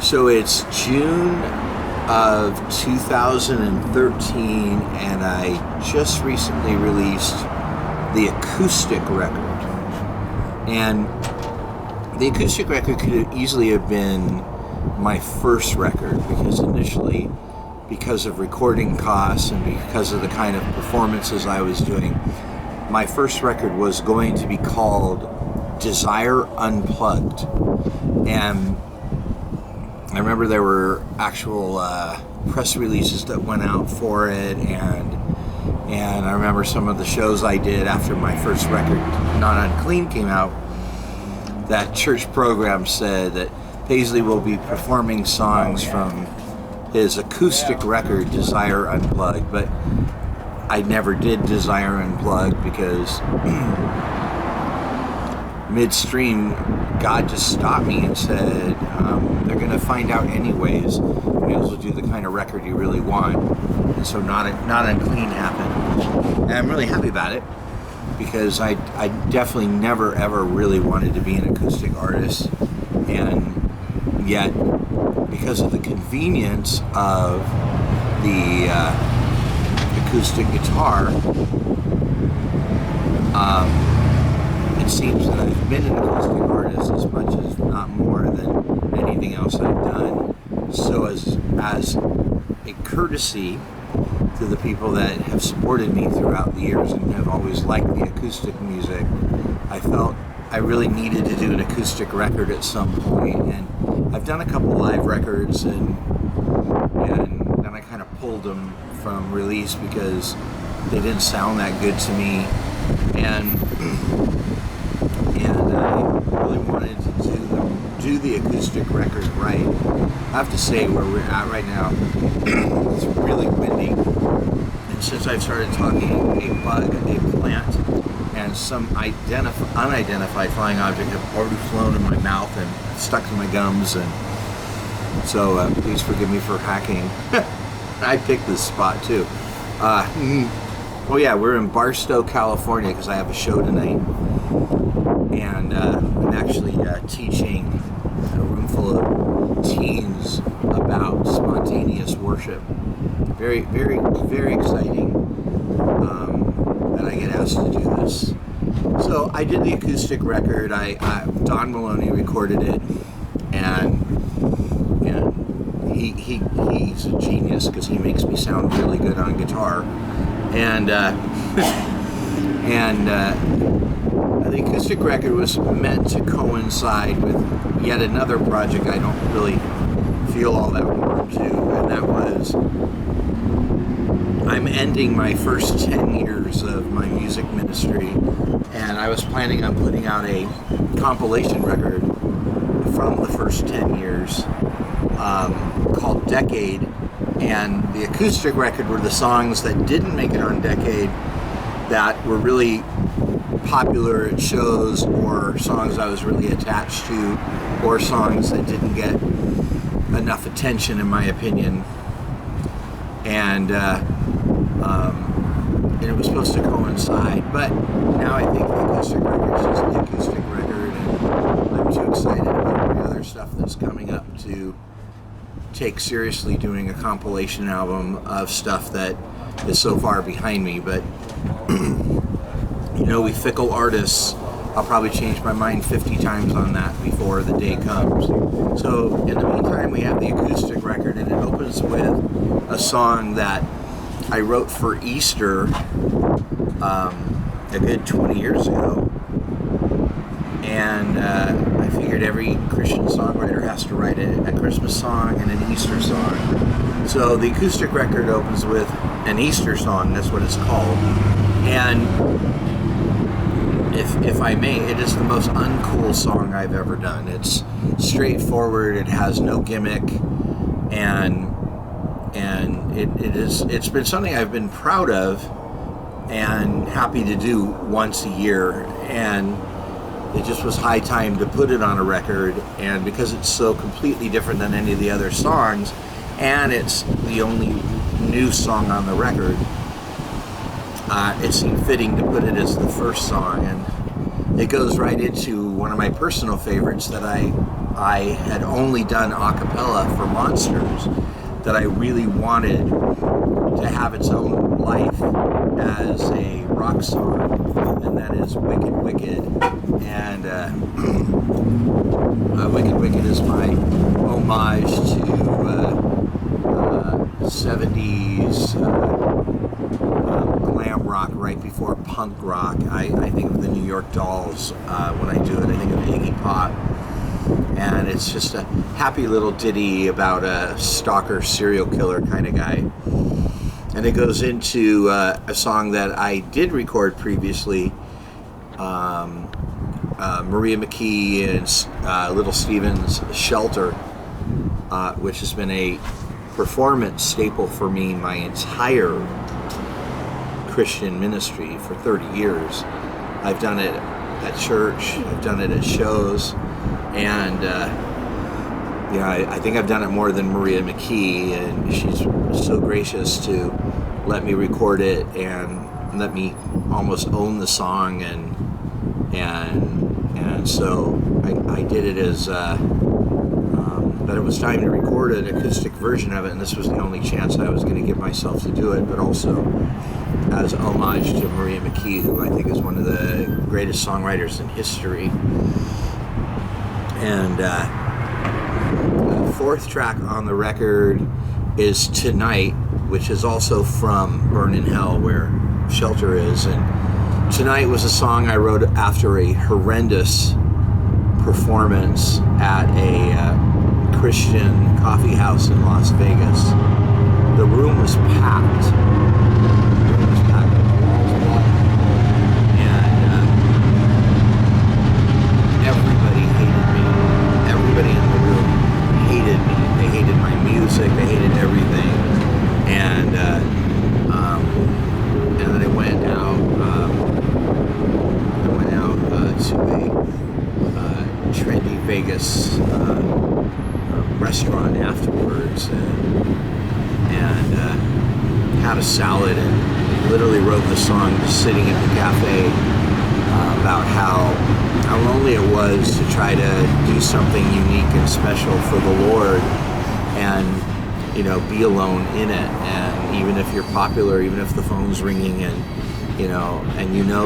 So it's June of 2013, and I just recently released the Acoustic record. And the Acoustic record could easily have been my first record, because initially, because of recording costs and because of the kind of performances I was doing, my first record was going to be called Desire Unplugged. And I remember there were actual press releases that went out for it, and I remember some of the shows I did after my first record, Not Unclean, came out. That church program said that Paisley will be performing songs from his acoustic record, Desire Unplugged, but I never did Desire Unplugged because midstream, God just stopped me and said, they're going to find out anyways. You may as well do the kind of record you really want. And so Not Unclean happened. And I'm really happy about it, because I definitely never ever really wanted to be an acoustic artist. And yet, because of the convenience of the acoustic guitar, it seems that I've been an acoustic artist as much as not more than anything else I've done. So as a courtesy to the people that have supported me throughout the years and have always liked the acoustic music, I felt I really needed to do an acoustic record at some point. And I've done a couple live records, and then I kind of pulled them from release because they didn't sound that good to me. And I really wanted to do the acoustic record right. I have to say, where we're at right now, it's really windy. And since I've started talking, a bug, a plant, and some unidentified flying object have already flown in my mouth and stuck to my gums. And so please forgive me for hacking. I picked this spot too. Oh yeah, we're in Barstow, California, because I have a show tonight. And I'm actually teaching a room full of teens about spontaneous worship. Very, very, very exciting that I get asked to do this. So I did the acoustic record. Don Maloney recorded it, and he's a genius because he makes me sound really good on guitar. And the acoustic record was meant to coincide with yet another project I don't really feel all that warm to, and that was, I'm ending my first 10 years of my music ministry, and I was planning on putting out a compilation record from the first 10 years called Decade, and the acoustic record were the songs that didn't make it on Decade that were really popular at shows, or songs I was really attached to, or songs that didn't get enough attention in my opinion. And it was supposed to coincide, but now I think the acoustic record is just the acoustic record, and I'm too excited about the other stuff that's coming up to take seriously doing a compilation album of stuff that is so far behind me. But you know, we fickle artists, I'll probably change my mind 50 times on that before the day comes. So in the meantime, we have the acoustic record, and it opens with a song that I wrote for Easter a good 20 years ago. And I figured every Christian songwriter has to write a Christmas song and an Easter song. So the acoustic record opens with an Easter song, that's what it's called. And if I may, it is the most uncool song I've ever done. It's straightforward, it has no gimmick, and it's been something I've been proud of and happy to do once a year, and it just was high time to put it on a record. And because it's so completely different than any of the other songs, and it's the only new song on the record, it seemed fitting to put it as the first song. And it goes right into one of my personal favorites that I had only done a cappella for Monsters, that I really wanted to have its own life as a rock song, and that is Wicked Wicked. And Wicked Wicked is my homage to 70s glam rock right before punk rock. I think of the New York Dolls when I do it. I think of Iggy Pop. And it's just a happy little ditty about a stalker serial killer kind of guy. And it goes into a song that I did record previously, Maria McKee and Little Steven's Shelter, which has been a performance staple for me my entire Christian ministry for 30 years. I've done it at church, I've done it at shows, and I think I've done it more than Maria McKee, and she's so gracious to let me record it and let me almost own the song, and so I did it as but it was time to record an acoustic version of it, and this was the only chance I was going to give myself to do it, but also as homage to Maria McKee, who I think is one of the greatest songwriters in history. And the fourth track on the record is Tonight, which is also from Burn in Hell, where Shelter is. And Tonight was a song I wrote after a horrendous performance at a Christian coffee house in Las Vegas. The room was packed. And everybody hated me. Everybody in the room hated me. They hated my music. They hated everything. And then I went out. To a trendy Vegas restaurant afterwards, and had a salad, and literally wrote the song just sitting at the cafe about how lonely it was to try to do something unique and special for the Lord, and be alone in it. And even if you're popular, even if the phone's ringing, and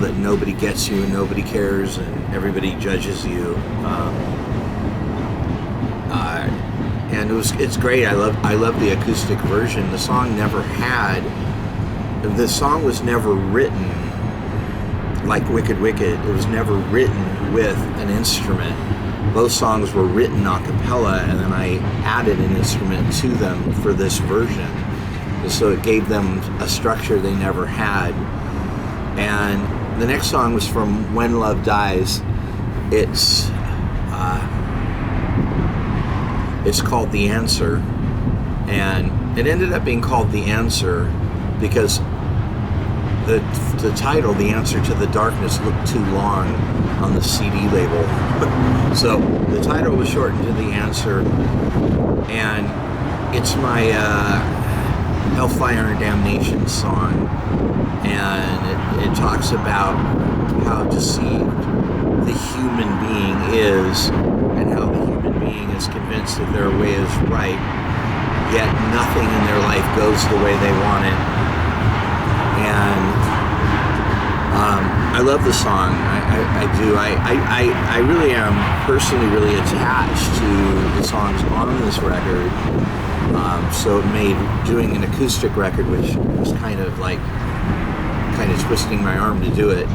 that nobody gets you and nobody cares and everybody judges you, and it's great. I love the acoustic version. The song was never written like Wicked Wicked. It was never written with an instrument. Both songs were written a cappella, and then I added an instrument to them for this version, so it gave them a structure they never had. And the next song was from When Love Dies. It's called The Answer, and it ended up being called The Answer because the title, The Answer to the Darkness, looked too long on the CD label. So the title was shortened to The Answer, and it's my Hellfire and Damnation song, and it talks about how deceived the human being is, and how the human being is convinced that their way is right, yet nothing in their life goes the way they want it. And I love the song. I do. I really am personally really attached to the songs on this record. So it made doing an acoustic record, which was kind of twisting my arm to do it,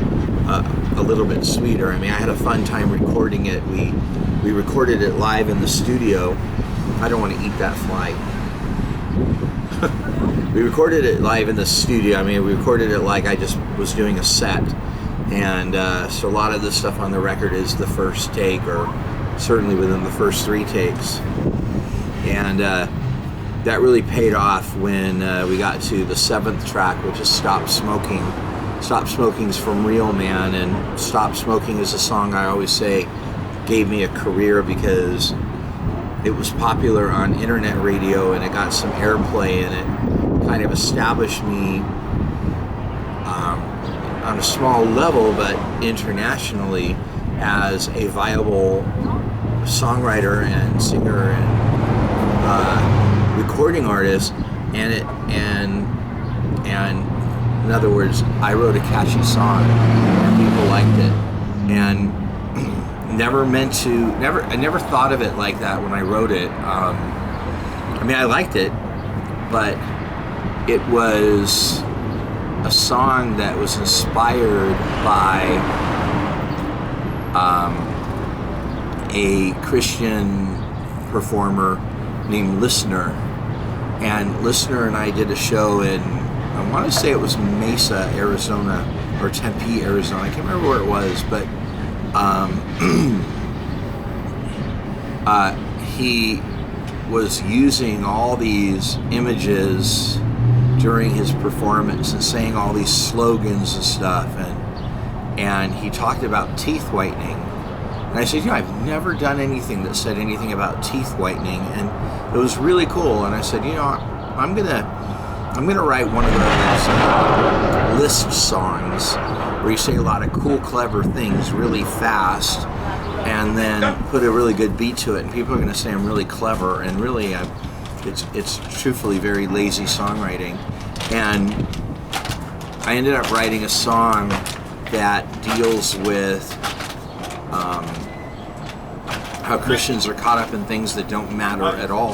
a little bit sweeter. I mean, I had a fun time recording it. We recorded it live in the studio. I don't want to eat that fly. We recorded it live in the studio. I mean, we recorded it like I just was doing a set. And so a lot of the stuff on the record is the first take, or certainly within the first 3 takes. And that really paid off when we got to the 7th track, which is Stop Smoking. Stop Smoking's from Real Man, and Stop Smoking is a song I always say gave me a career because it was popular on internet radio and it got some airplay, and it kind of established me on a small level, but internationally, as a viable songwriter and singer and recording artist, and in other words, I wrote a catchy song and people liked it, and I never thought of it like that when I wrote it. I mean, I liked it, but it was a song that was inspired by a Christian performer named Listener. And Listener and I did a show in, I want to say it was Mesa, Arizona, or Tempe, Arizona. I can't remember where it was, but he was using all these images during his performance and saying all these slogans and stuff, and he talked about teeth whitening. And I said, I've never done anything that said anything about teeth whitening, and it was really cool. And I said, I'm gonna write one of those list songs where you say a lot of cool, clever things really fast, and then put a really good beat to it, and people are gonna say I'm really clever, and really, it's truthfully very lazy songwriting. And I ended up writing a song that deals with how Christians are caught up in things that don't matter at all.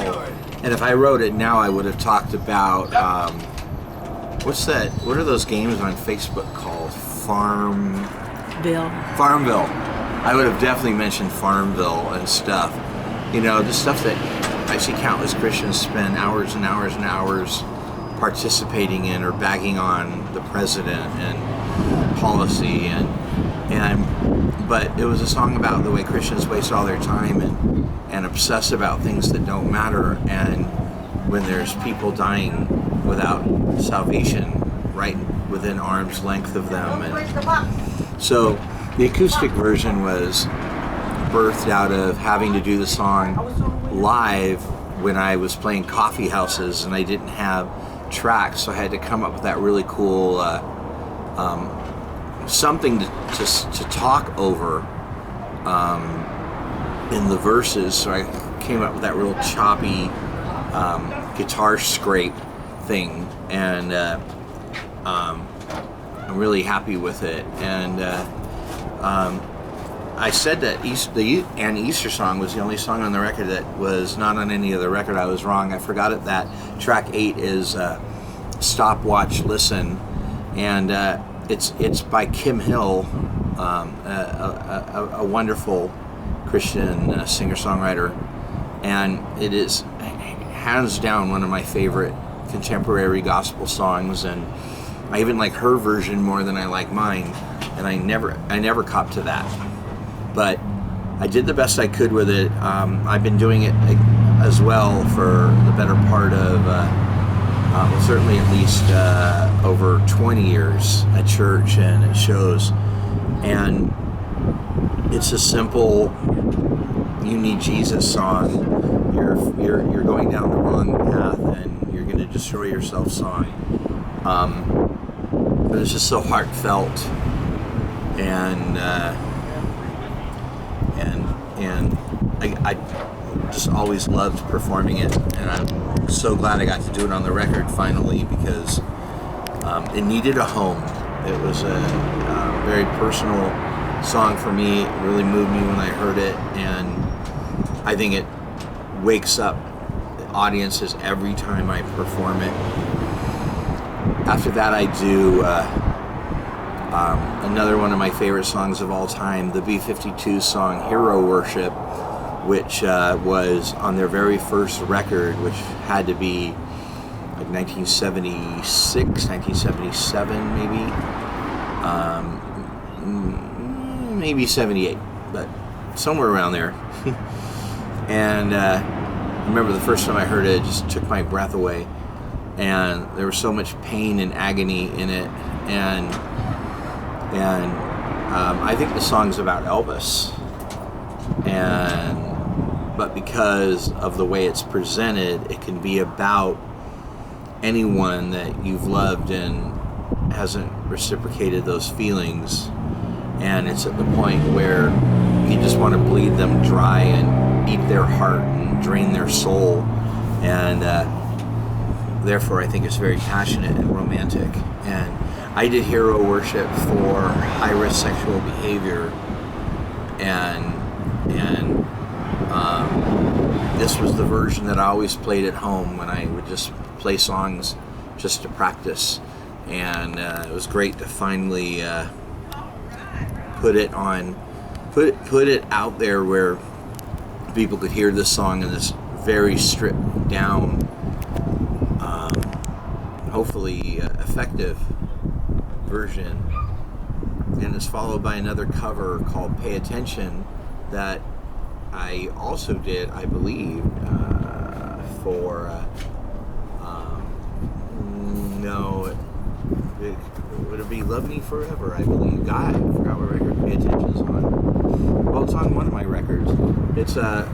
And if I wrote it now, I would have talked about what are those games on Facebook called? Farmville. I would have definitely mentioned Farmville and stuff. The stuff that I see countless Christians spend hours and hours and hours participating in or bagging on the president and policy, but it was a song about the way Christians waste all their time and obsess about things that don't matter, and when there's people dying without salvation right within arm's length of them. And so the acoustic version was birthed out of having to do the song live when I was playing coffee houses and I didn't have tracks, so I had to come up with that really cool something to talk over in the verses. So I came up with that real choppy guitar scrape thing, and I'm really happy with it. And I said that the Easter song was the only song on the record that was not on any other record. I was wrong. I forgot it. That track 8 is Stop, Watch, Listen, and it's by Kim Hill, a wonderful Christian singer-songwriter, and it is hands down one of my favorite contemporary gospel songs, and I even like her version more than I like mine, and I never copped to that. But I did the best I could with it. I've been doing it as well for the better part of, certainly at least over 20 years at church and at shows. And it's a simple, you need Jesus song. You're going down the wrong path and you're going to destroy yourself song. But it's just so heartfelt, and I just always loved performing it, and I'm so glad I got to do it on the record finally, because it needed a home. It was a very personal song for me. It really moved me when I heard it, and I think it wakes up audiences every time I perform it. After that, I do another one of my favorite songs of all time, the B-52 song Hero Worship, which was on their very first record, which had to be like 1976, 1977 maybe, maybe 78, but somewhere around there. And I remember the first time I heard it, it just took my breath away, and there was so much pain and agony in it, and I think the song's about Elvis, but because of the way it's presented, it can be about anyone that you've loved and hasn't reciprocated those feelings. And it's at the point where you just want to bleed them dry and eat their heart and drain their soul. And therefore, I think it's very passionate and romantic. And I did hero worship for high-risk sexual behavior, and this was the version that I always played at home when I would just play songs just to practice. And it was great to finally put it out there where people could hear this song in this very stripped down, hopefully effective version. And it's followed by another cover called Pay Attention that I also did, I believe, for would it be Love Me Forever, I believe. God, I forgot what record Pay Attention's on. Well, it's on one of my records. It's a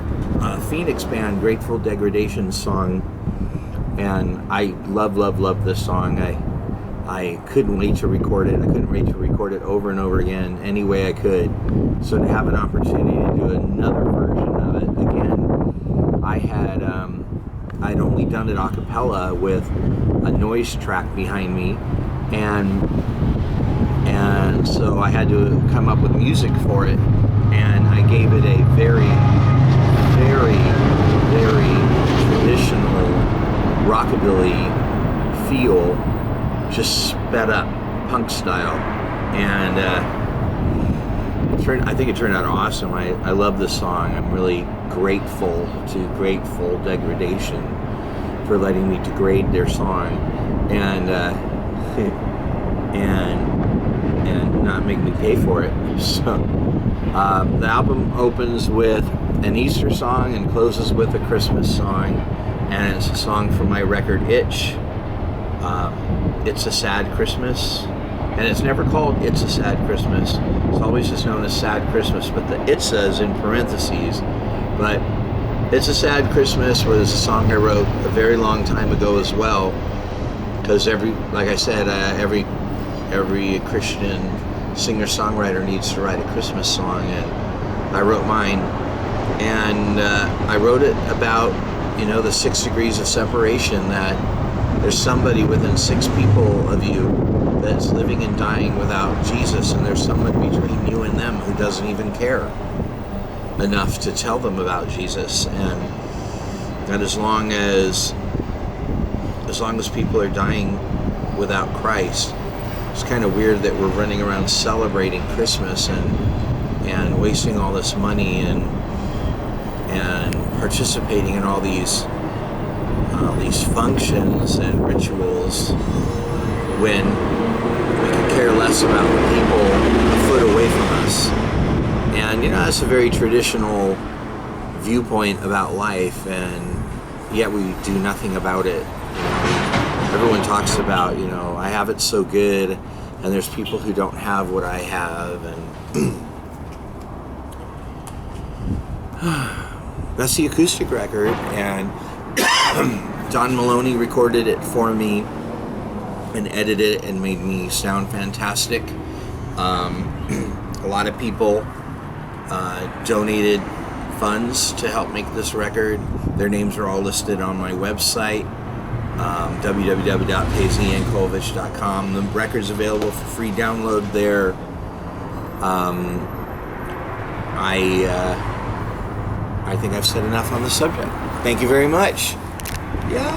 Phoenix band, Grateful Degradation song, and I love this song. I couldn't wait to record it. I couldn't wait to record it over and over again any way I could. So to have an opportunity to do another version of it again, I'd only done it a cappella with a noise track behind me, and so I had to come up with music for it, and I gave it a very, very, very traditional rockabilly feel, just sped up punk style, and I think it turned out awesome. I love this song. I'm really grateful to Grateful Degradation for letting me degrade their song and not make me pay for it. So the album opens with an Easter song and closes with a Christmas song, and it's a song from my record Itch. It's a Sad Christmas, and it's never called It's a Sad Christmas. It's always just known as Sad Christmas, but the It says in parentheses. But It's a Sad Christmas was a song I wrote a very long time ago as well, because like I said, every Christian singer-songwriter needs to write a Christmas song, and I wrote mine, and I wrote it about, the 6 degrees of separation, that there's somebody within 6 people of you that's living and dying without Jesus, and there's someone between you and them who doesn't even care enough to tell them about Jesus. And that as long as people are dying without Christ, it's kind of weird that we're running around celebrating Christmas and wasting all this money and participating in all these functions and rituals when we could care less about the people a foot away from us. And that's a very traditional viewpoint about life, and yet we do nothing about it. Everyone talks about, I have it so good, and there's people who don't have what I have, and that's the Acoustic record, and Don Maloney recorded it for me and edited it and made me sound fantastic. A lot of people donated funds to help make this record. Their names are all listed on my website, www.PaisleyYankolovich.com. The record's available for free download there. I think I've said enough on the subject. Thank you very much. Yeah.